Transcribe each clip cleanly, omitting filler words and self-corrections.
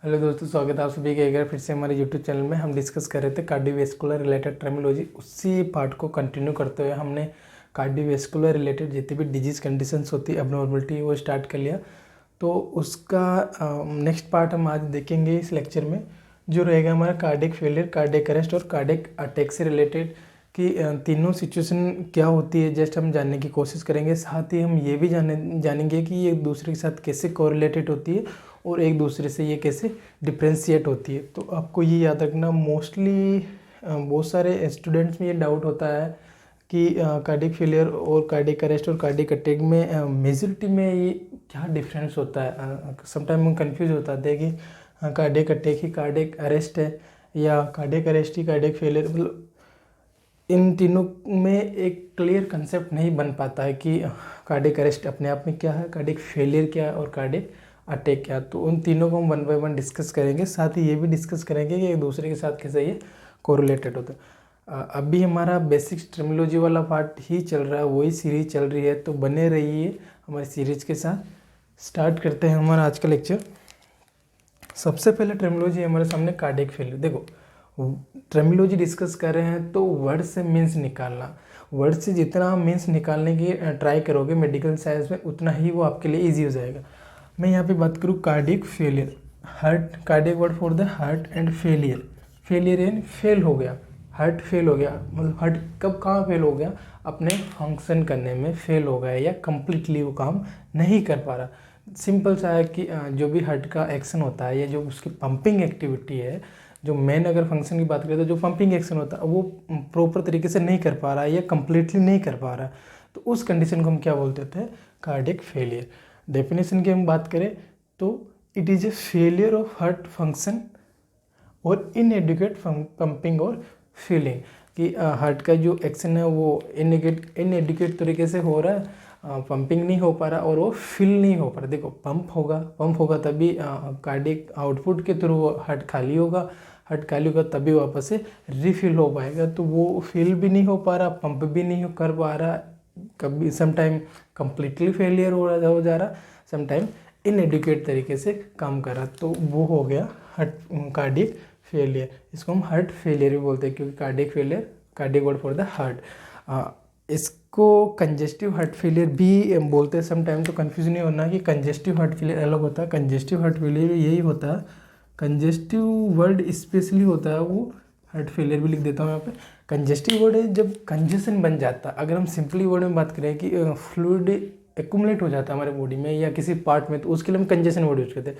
Hello दोस्तों, स्वागत है आप सभी का एक बार फिर से हमारे यूट्यूब चैनल में। हम डिस्कस कर रहे थे कार्डियोवैस्कुलर रिलेटेड टर्मिनोलॉजी। उसी पार्ट को कंटिन्यू करते हुए हमने कार्डियोवैस्कुलर रिलेटेड जितनी भी डिजीज कंडीशंस होती है, एबनॉर्मलिटी, वो स्टार्ट कर लिया। तो उसका नेक्स्ट पार्ट हम आज देखेंगे इस लेक्चर में, जो रहेगा हमारा कार्डियक फेलियर, कार्डियक अरेस्ट और कार्डियक अटैक से रिलेटेड कि तीनों सिचुएशन क्या होती है, जस्ट हम जानने की कोशिश करेंगे। साथ ही हम ये भी जानेंगे कि ये एक दूसरे के साथ कैसे कोरिलेटेड होती है और एक दूसरे से ये कैसे डिफ्रेंशिएट होती है। तो आपको ये याद रखना, मोस्टली बहुत सारे स्टूडेंट्स में ये डाउट होता है कि कार्डियक फेलियर और कार्डियक अरेस्ट और कार्डियक अटैक में मेजॉरिटी में ये क्या डिफरेंस होता है। समटाइम हम कंफ्यूज होता है कि कार्डियक अटैक ही कार्डियक अरेस्ट है या कार्डियक अरेस्ट ही कार्डियक फेलियर। मतलब इन तीनों में एक क्लियर कंसेप्ट नहीं बन पाता है कि कार्डियक अरेस्ट अपने आप में क्या है, कार्डियक फेलियर क्या है और कार्डियक अटैक क्या। तो उन तीनों को हम वन बाय वन डिस्कस करेंगे। साथ ही ये भी डिस्कस करेंगे कि एक दूसरे के साथ कैसे ये कोरिलेटेड होता है। अभी हमारा बेसिक टर्मिनोलॉजी वाला पार्ट ही चल रहा है, वही सीरीज चल रही है, तो बने रहिए हमारी सीरीज के साथ। स्टार्ट करते हैं हमारा आज का लेक्चर। सबसे पहले टर्मिनोलॉजी हमारे सामने कार्डियक फेलियर। देखो, टर्मिनोलॉजी डिस्कस कर रहे हैं तो वर्ड से मीन्स निकालना, वर्ड से जितना मीन्स निकालने की ट्राई करोगे मेडिकल साइंस में, उतना ही वो आपके लिए ईजी हो जाएगा। मैं यहाँ पे बात करूँ cardiac failure, heart, cardiac word for the heart and failure. Failure यानी फेल हो गया, हार्ट फेल हो गया। मतलब हार्ट कब कहाँ फेल हो गया, अपने फंक्शन करने में फेल हो गया या कम्प्लीटली वो काम नहीं कर पा रहा। सिंपल सा है कि जो भी हार्ट का एक्शन होता है या जो उसकी पंपिंग एक्टिविटी है, जो मेन अगर फंक्शन की बात करें तो जो पंपिंग एक्शन होता है वो प्रॉपर तरीके से नहीं कर पा रहा है या कम्प्लीटली नहीं कर पा रहा है, तो उस कंडीशन को हम क्या बोलते थे, कार्डियक फेलियर। डेफिनेशन की हम बात करें तो it is a failure of heart function और इनएडिक्वेट पंपिंग और फीलिंग, कि हार्ट का जो एक्शन है वो इनएडिक्वेट तरीके से हो रहा है, पंपिंग नहीं हो पा रहा और वो फिल नहीं हो पा रहा। देखो, पंप होगा तभी कार्डियक आउटपुट के थ्रू हार्ट खाली होगा, हार्ट खाली होगा तभी वापस से रिफिल हो पाएगा। तो वो फिल भी नहीं हो पा रहा, पंप भी नहीं कर पा रहा, कभी समटाइम कम्प्लीटली फेलियर हो जा रहा, समटाइम इनएडिक्वेट तरीके से काम कर रहा, तो वो हो गया हार्ट कार्डियक फेलियर। इसको हम हार्ट फेलियर भी बोलते हैं, क्योंकि cardiac failure, cardiac word for the heart. इसको कंजेस्टिव हार्ट फेलियर भी बोलते हैं समटाइम, तो कंफ्यूज नहीं होना कि कंजेस्टिव हार्ट फेलियर अलग होता है, कंजेस्टिव हार्ट फेलियर यही होता है। कंजेस्टिव वर्ड स्पेशली होता है वो, हार्ट फेलियर भी लिख देता हूँ यहाँ पे। कंजेस्टिव वर्ड है जब कंजेशन बन जाता है। अगर हम सिंपली वर्ड में बात करें कि फ्लूइड एक्यूमुलेट हो जाता है हमारे बॉडी में या किसी पार्ट में, तो उसके लिए हम कंजेशन वर्ड यूज करते हैं।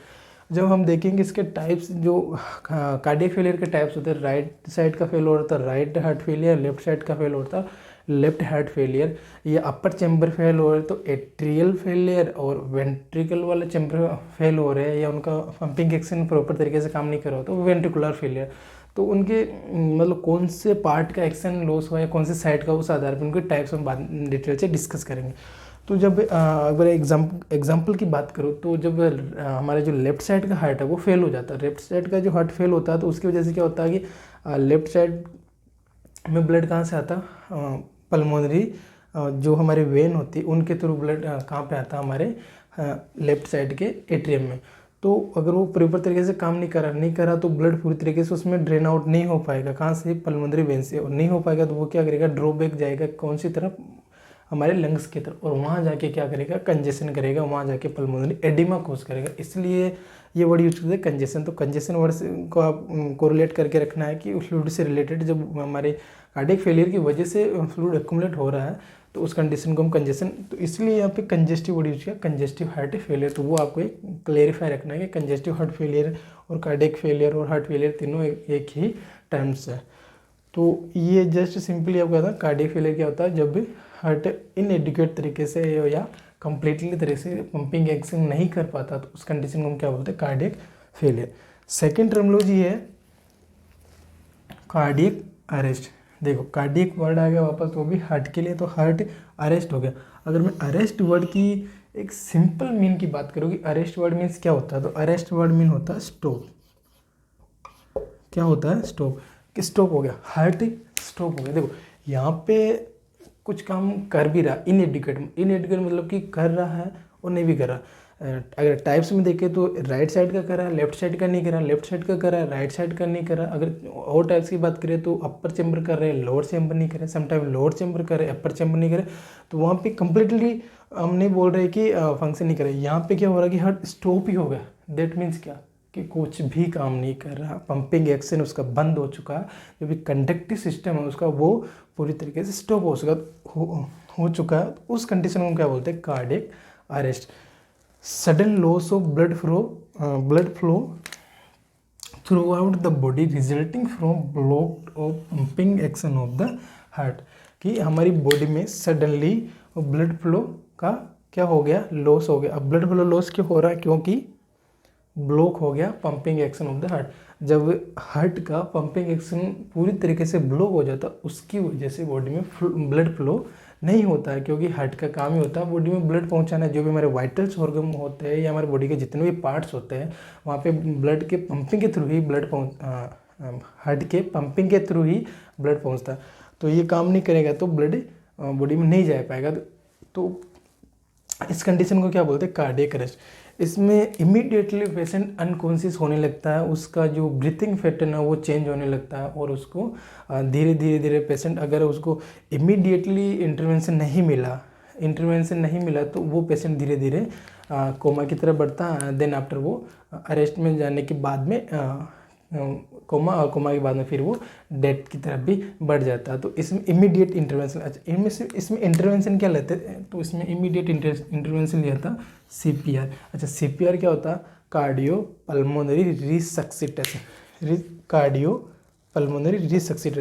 जब हम देखेंगे इसके टाइप्स, जो कार्डियक फेलियर के टाइप्स होते हैं, राइट साइड का फेल होता है right heart failure, left side का फेल होता है लेफ्ट हार्ट फेलियर, या अपर चैम्बर फेल हो रहे हैं तो एट्रियल फेलियर, और वेंट्रिकल वाले चैम्बर फेल हो रहे हैं या उनका पंपिंग एक्शन प्रॉपर तरीके से काम नहीं कर रहा हो तो वेंट्रिकुलर फेलियर। तो उनके मतलब कौन से पार्ट का एक्शन लॉस हुआ या कौन से साइड का, उस आधार पर उनके टाइप्स हम बाद डिटेल से डिस्कस करेंगे। तो जब अगर एग्जाम्पल की बात करूँ तो जब हमारे जो लेफ्ट साइड का हार्ट है वो फेल हो जाता है, लेफ्ट साइड का जो हार्ट फेल होता है तो उसकी वजह से क्या होता है कि लेफ्ट साइड में ब्लड कहाँ से आता, पल्मोनरी जो हमारे वेन होती है उनके थ्रू ब्लड कहाँ पे आता है, हमारे लेफ्ट साइड के एट्रियम में। तो अगर वो प्रॉपर तरीके से काम नहीं करा तो ब्लड पूरी तरीके से उसमें ड्रेन आउट नहीं हो पाएगा, कहाँ से, पल्मोनरी वेन से, और नहीं हो पाएगा तो वो क्या करेगा, ड्रॉबैक जाएगा कौन सी तरफ, हमारे लंग्स की तरफ, और वहाँ जाके क्या करेगा, कंजेशन करेगा, वहाँ जाके पल्मोनरी एडिमा कॉज करेगा। इसलिए ये वर्ड यूज करते हैं कंजेशन। तो कंजेशन वर्ड को आप कोरिलेट करके रखना है कि फ्लूइड से रिलेटेड, जब हमारे कार्डियक फेलियर की वजह से फ्लूइड एक्यूमुलेट हो रहा है तो उस कंडीशन को हम कंजेशन, तो इसलिए यहाँ पे कंजेस्टिव वर्ड यूज किया, कंजेस्टिव हार्ट फेलियर। तो वो आपको एक क्लेरिफाई रखना है कि कंजेस्टिव हार्ट फेलियर और कार्डियक फेलियर और हार्ट फेलियर तीनों एक ही टर्म्स है। तो ये जस्ट सिंपली आपको कहता है कार्डियक फेलियर क्या होता है, जब हार्ट इनएडिक्वेट तरीके से या कंप्लीटली तरीके से पंपिंग एक्शन नहीं कर पाता, तो उस कंडीशन को हम क्या बोलते हैं, कार्डियक फेलियर। सेकेंड टर्मिनोलॉजी है कार्डियक अरेस्ट। देखो, कार्डियक वर्ड आ गया वापस, वो भी हार्ट के लिए, तो हार्ट अरेस्ट हो गया। अगर मैं अरेस्ट वर्ड की एक सिंपल मीन की बात करूँ कि अरेस्ट वर्ड मीन्स क्या होता है, तो अरेस्ट वर्ड मीन होता है स्टॉप। क्या होता है, स्टॉप, कि स्टॉप हो गया, हार्ट स्टॉप हो गया। देखो, यहाँ पे कुछ काम कर भी रहा, इनएडिक्वेट मतलब कि कर रहा है और नहीं भी कर रहा। अगर टाइप्स में देखें तो राइट साइड का कर रहा है, लेफ्ट साइड का नहीं कर रहा, लेफ्ट साइड का कर रहा है, राइट साइड का नहीं कर रहा। अगर और टाइप्स की बात करें तो अपर चेंबर कर रहे हैं, लोअर चेंबर नहीं कर रहे, समटाइम लोअर चेंबर कर रहे हैं, अपर चेंबर नहीं कर रहे। तो वहाँ पे कंप्लीटली हम नहीं बोल रहे कि फंक्शन नहीं कर रहे। यहाँ पे क्या हो रहा है कि हार्ट स्टॉप ही हो गया। दैट मीन्स क्या कि कुछ भी काम नहीं कर रहा, पंपिंग एक्शन उसका बंद हो चुका है, जो भी कंडक्टिव सिस्टम है उसका वो पूरी तरीके से स्टॉप हो चुका है। तो उस कंडीशन को क्या बोलते हैं, cardiac arrest. Sudden loss of blood flow through out the body resulting from block of pumping action of the heart, कि हमारी बॉडी में सडनली ब्लड फ्लो का क्या हो गया, लॉस हो गया। अब ब्लड फ्लो लॉस क्यों हो रहा है, क्योंकि ब्लॉक हो गया pumping action of the heart. जब हार्ट का पंपिंग एक्शन पूरी तरीके से ब्लॉक हो जाता, उसकी वजह से बॉडी में ब्लड फ्लो नहीं होता है, क्योंकि हार्ट का काम ही होता है बॉडी में ब्लड पहुंचाना। जो भी हमारे वाइटल्स ऑर्गन होते हैं या हमारे बॉडी के जितने भी पार्ट्स होते हैं, वहाँ पे ब्लड के पंपिंग के थ्रू ही हार्ट के पंपिंग के थ्रू ही ब्लड पहुँचता है। तो ये काम नहीं करेगा तो ब्लड बॉडी में नहीं जा पाएगा। तो इस कंडीशन को क्या बोलते हैं, कार्डियक अरेस्ट। इसमें इमीडिएटली पेशेंट अनकॉन्शियस होने लगता है, उसका जो ब्रीथिंग पैटर्न है वो चेंज होने लगता है, और उसको धीरे धीरे पेशेंट, अगर उसको इमीडिएटली इंटरवेंशन नहीं मिला तो वो पेशेंट धीरे धीरे कोमा की तरफ बढ़ता है। देन आफ्टर वो अरेस्ट में जाने के बाद में कोमा के बाद में फिर वो डेथ की तरफ भी बढ़ जाता है। तो इसमें इमीडिएट इंटरवेंशन, अच्छा इसमें इंटरवेंशन क्या लेते हैं, तो इसमें इमीडिएट इंटरवेंशन लिया था CPR। अच्छा, CPR क्या होता है, कार्डियो पल्मोनरी रिसक्सिटेशन,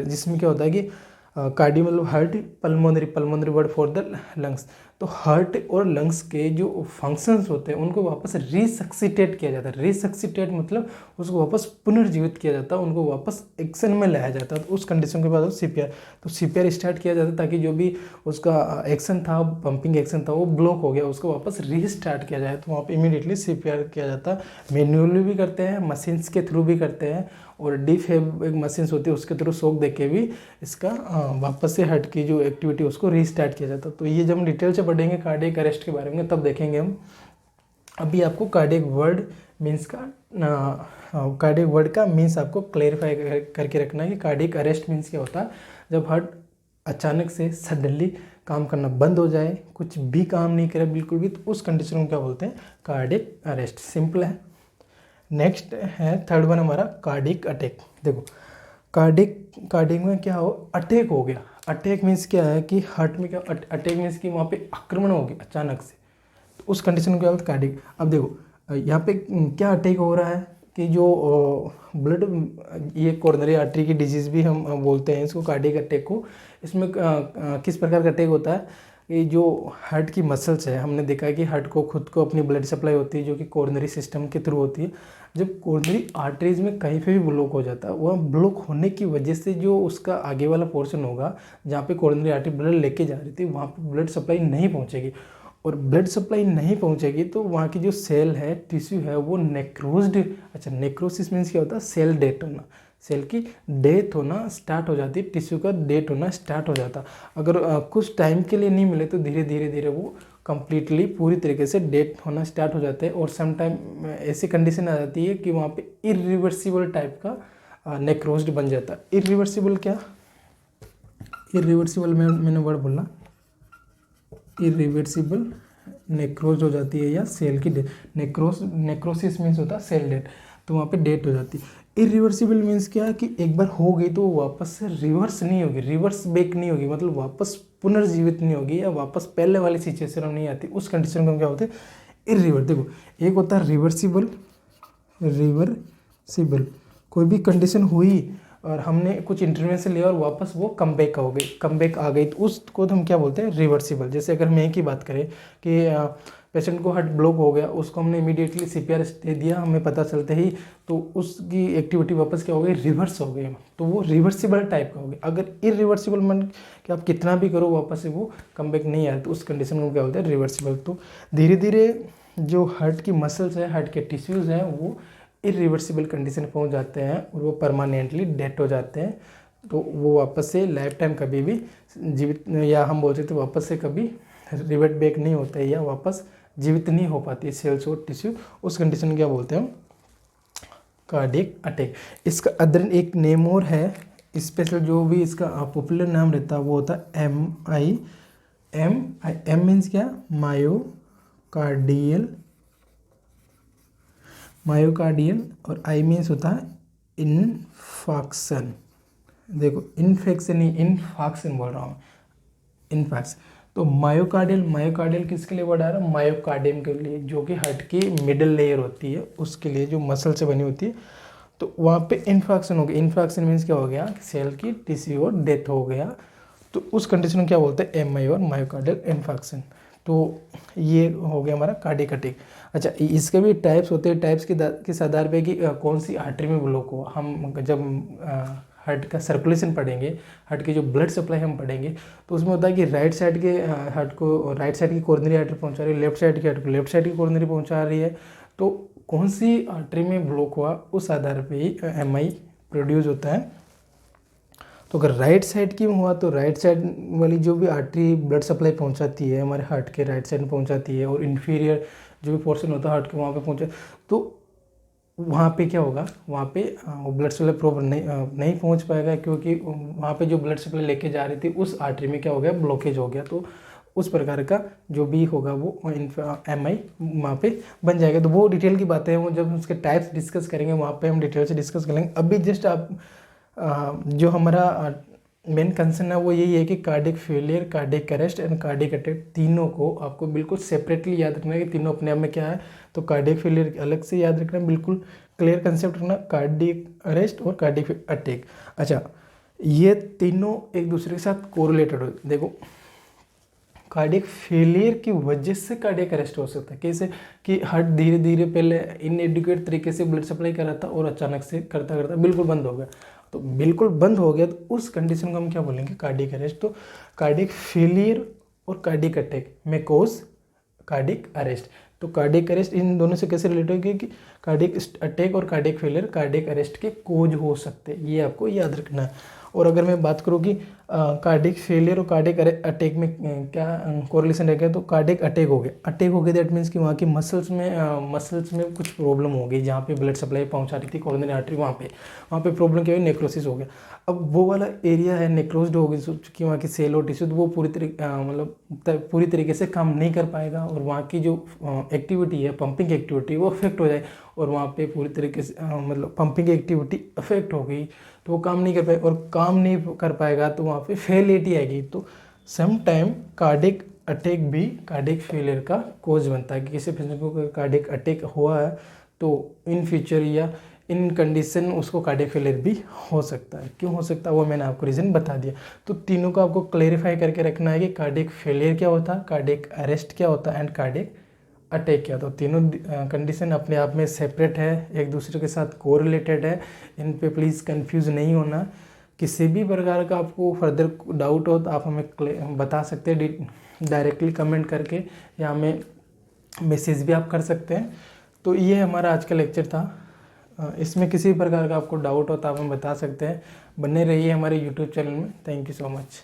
जिसमें क्या होता है कि कार्डियो मतलब heart, pulmonary word for the lungs. तो हार्ट और लंग्स के जो फंक्शंस होते हैं उनको वापस रिसक्सिटेट किया जाता है। रिसक्सिटेट मतलब उसको वापस पुनर्जीवित किया जाता है, उनको वापस एक्शन में लाया जाता है। तो उस कंडीशन के बाद CPR, तो CPR स्टार्ट किया जाता है ताकि जो भी उसका एक्शन था, पंपिंग एक्शन था, वो ब्लॉक हो गया, उसको वापस रीस्टार्ट किया जाए। तो वहाँ पर इमीडिएटली CPR किया जाता है। मैन्युअली भी करते हैं, मशीन्स के थ्रू भी करते हैं, और डीफेब एक मशीन्स होती है उसके थ्रू शॉक देके भी इसका वापस से हार्ट की जो एक्टिविटी उसको रीस्टार्ट किया जाता है। तो ये जब हम डिटेल से पढ़ेंगे कार्डियक अरेस्ट के बारे में तब देखेंगे हम। अभी आपको कार्डियक वर्ड का मीन्स आपको क्लेरिफाई करके रखना है कि कार्डियक अरेस्ट मीन्स क्या होता है। जब हार्ट अचानक से सडनली काम करना बंद हो जाए, कुछ भी काम नहीं करे बिल्कुल भी, तो उस कंडीशन को क्या बोलते हैं, कार्डियक अरेस्ट। सिंपल है। नेक्स्ट है थर्ड वन हमारा कार्डियक अटैक। देखो कार्डियक में क्या हो, अटैक हो गया। अटैक मीन्स क्या है कि हार्ट में क्या, अटैक मीन्स कि वहाँ पे आक्रमण हो गया अचानक से, तो उस कंडीशन को क्या बोलते हैं, कार्डियक। अब देखो यहाँ पे क्या अटैक हो रहा है कि जो ब्लड, ये कोरोनरी आर्टरी की डिजीज़ भी हम बोलते हैं इसको, कार्डियक अटैक को। इसमें किस प्रकार का अटैक होता है कि जो हार्ट की मसल्स है, हमने देखा है कि हार्ट को खुद को अपनी ब्लड सप्लाई होती है जो कि कोरोनरी सिस्टम के थ्रू होती है। जब कोरोनरी आर्टरीज में कहीं पे भी ब्लॉक हो जाता है, वह ब्लॉक होने की वजह से जो उसका आगे वाला पोर्शन होगा जहाँ पे कोरोनरी आर्टरी ब्लड लेके जा रही थी, वहाँ पे ब्लड सप्लाई नहीं पहुँचेगी, और ब्लड सप्लाई नहीं पहुँचेगी तो वहाँ की जो सेल है, टिश्यू है, वो नेक्रोज्ड। अच्छा, नेक्रोसिस मीन्स क्या होता है, सेल डेथ होना, सेल की डेथ होना स्टार्ट हो जाती है, टिश्यू का डेथ होना स्टार्ट हो जाता। अगर कुछ टाइम के लिए नहीं मिले तो धीरे धीरे वो कंप्लीटली पूरी तरीके से डेथ होना स्टार्ट हो जाते हैं। और सम टाइम ऐसी कंडीशन आ जाती है कि वहाँ पे इरिवर्सिबल टाइप का नेक्रोज्ड बन जाता है। इरिवर्सिबल क्या, इरिवर्सिबल में मैंने वर्ड बोला, इरिवर्सिबल नेक्रोज हो जाती है या सेल की डेथ। नेक्रोसिस मीन्स होता है सेल डेथ, तो वहाँ पे डेथ हो जाती है। इरिवर्सिबल मीन्स क्या है कि एक बार हो गई तो वापस से रिवर्स नहीं होगी, रिवर्स बैक नहीं होगी, मतलब वापस पुनर्जीवित नहीं होगी या वापस पहले वाली सिचुएशन में नहीं आती। उस कंडीशन को क्या होते हैं, इरिवर्स। देखो एक होता है रिवर्सिबल, कोई भी कंडीशन हुई और हमने कुछ इंटरवेंशन लिया और वापस वो कम बैक आ गई, तो उसको हम क्या बोलते हैं, रिवर्सिबल। जैसे अगर हम एक ही बात करें कि पेशेंट को हार्ट ब्लॉक हो गया, उसको हमने इमीडिएटली CPR दे दिया, हमें पता चलते ही तो उसकी एक्टिविटी वापस क्या हो गई, रिवर्स हो गई, तो वो रिवर्सिबल टाइप का हो गया। अगर इरिवर्सिबल मन कि आप कितना भी करो वापस से वो कम बैक नहीं आया, तो उस कंडीशन को क्या बोलते हैं, रिवर्सिबल। तो धीरे धीरे जो हार्ट की मसल्स है, हार्ट के टिश्यूज़ हैं, वो इरिवर्सिबल कंडीशन पहुंच जाते हैं और वो परमानेंटली डेड हो जाते हैं। तो वो वापस से लाइफ टाइम कभी भी जीवित, या हम बोल सकते वापस से कभी रिवर्ट बैक नहीं होते या वापस जीवित नहीं हो पाती है सेल्स और टिश्यू, उस कंडीशन क्या बोलते हैं हम, कार्डियक अटैक। इसका अदर एक नेम और है स्पेशल, जो भी इसका पॉपुलर नाम रहता है वो होता है एम मीन्स क्या, मायोकार्डियल और आई मीन्स होता है इन्फाक्शन। देखो इन्फेक्शन नहीं, इन्फाक्शन बोल रहा हूँ, इन्फेक्शन। तो मायोकार्डियल किसके लिए वर्ड आ रहा है, मायोकार्डियम के लिए, जो कि हार्ट की मिडल लेयर होती है उसके लिए, जो मसल से बनी होती है। तो वहाँ पे इन्फेक्शन हो गया। इन्फेक्शन मीन्स क्या हो गया, सेल की टिश्यू और डेथ हो गया। तो उस कंडीशन में क्या बोलते हैं, एम आई और मायोकार्डियल इन्फेक्शन। तो ये हो गया हमारा कार्डियक अटैक। अच्छा, इसके भी टाइप्स होते हैं, टाइप्स किस आधार पे कि कौन सी आर्टरी में ब्लॉक हुआ। हम जब हार्ट का सर्कुलेशन पढ़ेंगे, हार्ट की जो ब्लड सप्लाई हम पढ़ेंगे, तो उसमें होता है कि राइट साइड के हार्ट को राइट साइड की कोरोनरी आर्टरी पहुंचा रही है, लेफ्ट साइड की हार्ट को लेफ्ट साइड की कोरोनरी पहुंचा रही है। तो कौन सी आर्टरी में ब्लॉक हुआ उस आधार पे ही एम आई प्रोड्यूस होता है। तो अगर राइट साइड की हुआ तो राइट साइड वाली जो भी आर्टरी ब्लड सप्लाई पहुंचाती है हमारे हार्ट के राइट साइड में पहुंचाती है, और इन्फीरियर जो भी पोर्शन होता है हार्ट के वहाँ पे पहुंचे, तो वहाँ पे क्या होगा, वहाँ पे वो ब्लड सप्लाई प्रॉपर नहीं पहुँच पाएगा, क्योंकि वहाँ पे जो ब्लड सप्लाई लेके जा रही थी उस आर्टरी में क्या हो गया, ब्लॉकेज हो गया। तो उस प्रकार का जो भी होगा वो एम आई वहाँ पे बन जाएगा। तो वो डिटेल की बातें हैं, वो जब उसके टाइप्स डिस्कस करेंगे वहाँ पे हम डिटेल से डिस्कस करेंगे। अभी जस्ट आप जो हमारा मेन कंसर्न है वो यही है कि cardiac failure, cardiac arrest and cardiac attack, तीनों को आपको बिल्कुल सेपरेटली याद रखना है कि तीनों अपने आप में क्या है। तो कार्डियक फेलियर अलग से याद रखना, बिल्कुल क्लियर कंसेप्ट रखना, कार्डियक अरेस्ट और कार्डियक अटैक। अच्छा, ये तीनों एक दूसरे के साथ कोरिलेटेड हो। देखो कार्डियक फेलियर की वजह से कार्डियक अरेस्ट हो सकता है, कैसे कि हार्ट धीरे धीरे पहले इनएडुकेट तरीके से ब्लड सप्लाई कर रहा था और अचानक से करता करता बिल्कुल बंद हो गया। तो बिल्कुल बंद हो गया तो उस कंडीशन को हम क्या बोलेंगे, कार्डियक अरेस्ट। तो कार्डियक फेलियर और कार्डियक अटैक में कोज कार्डियक अरेस्ट। तो कार्डियक अरेस्ट इन दोनों से कैसे रिलेटेड होगी कि कार्डियक अटैक और कार्डियक फेलियर कार्डियक अरेस्ट के कोज हो सकते हैं, ये आपको याद रखना है। और अगर मैं बात करूँ कि कार्डियक फेलियर और कार्डियक अटैक में क्या कोरिलेशन रह गया, तो कार्डियक अटैक हो गया दैट मीन्स कि वहाँ की मसल्स में कुछ प्रॉब्लम हो गई, जहाँ पे ब्लड सप्लाई पहुँचा रही थी कोरोनरी आर्टरी, वहाँ पे प्रॉब्लम क्या हुई, नेक्रोसिस हो गया। अब वो वाला एरिया है नेक्रोस्ड हो गई, क्योंकि वहाँ की सेल और टिश्यू, तो वो पूरी तरीके से काम नहीं कर पाएगा, और वहाँ की जो एक्टिविटी है, पंपिंग एक्टिविटी, वो अफेक्ट हो जाए, और वहाँ पे पूरी तरीके से पंपिंग एक्टिविटी अफेक्ट हो गई तो वो काम नहीं कर पाए, और काम नहीं कर पाएगा तो वहाँ पे फेलिटी आएगी। तो सम टाइम कार्डियक अटैक भी कार्डियक फेलियर का कोज बनता है कि किसी पेशेंट को कार्डियक अटैक हुआ है तो इन फ्यूचर या इन कंडीशन उसको कार्डियक फेलियर भी हो सकता है। क्यों हो सकता है वो मैंने आपको रीज़न बता दिया। तो तीनों को आपको क्लेरिफाई करके रखना है कि कार्डियक फेलियर क्या होता है, कार्डियक अरेस्ट क्या होता है एंड कार्डियक अटैक क्या। तो तीनों कंडीशन अपने आप में सेपरेट है, एक दूसरे के साथ कोरिलेटेड है, इन पे प्लीज़ कंफ्यूज नहीं होना। किसी भी प्रकार का आपको फर्दर डाउट हो तो आप हमें बता सकते हैं डायरेक्टली कमेंट करके, या हमें मैसेज भी आप कर सकते हैं। तो ये हमारा आज का लेक्चर था। इसमें किसी प्रकार का आपको डाउट हो तो आप हमें बता सकते हैं। बने रहिए हमारे यूट्यूब चैनल में। Thank you so much.